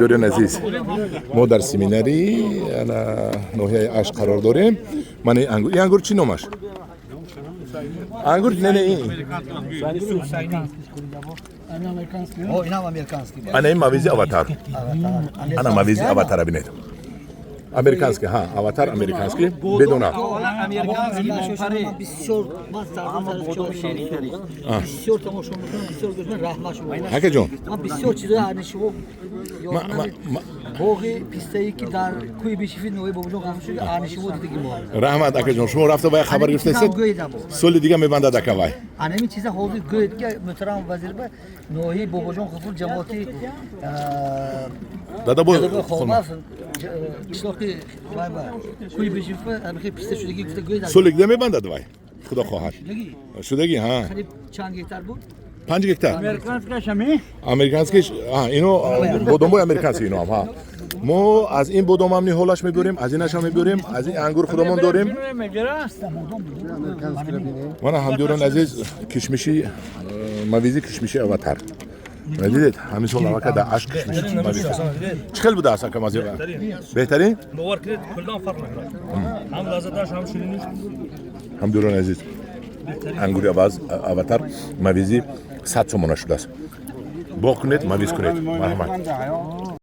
جوريان عزیز ما در سمیناری انا نوحه عشق قرار داریم. من این انگور چی نامش؟ انگور نه این انا این مویزی آواتار. انا مویزی آواتار بینید. امریکانسکی ها آواتار امریکانسکی بدون آب. هکه جون. باقی پیستایی که در کوی بیشیفی نوعی بابجان قفل شده آنشیو دیدگی ما. رحمت اکه جون شما رفته باید خبر گرفته است. سال دیگه میبنده دکوای. آنمی چیزا حاضر گوید که محترم وزیر به نوعی بابجان قفل جماعتی دادا بود. قشلاقی کوی بیشیفی همه پیسته شدگی گفته گوید. سال دیگه میبنده دوای. خدا خواهد. شدگی ها. خیلی چند گیتار بود. 5 گیتار. امریکانسکش همی؟ امریکانسکیش اینو بودموی امریکانسی اینو هم ها. ما از این بودم هم نیهولش میبریم، از اینش هم میبریم، از این انگور خودمون داریم. من همدوران عزیز کشمشی مویزی کشمشی آواتار. دیدید همین سال نوکه در عشق کشمشی مویزی. چخیل بوده اصلا که مزیه بهترین؟ باور کنید کلان فرق نکرد. هم لذتش هم شیرینیش. همدوران عزیز انگور آواتار مویزی 100 تومان شده است. با کنید مویز کنید. مرحمت.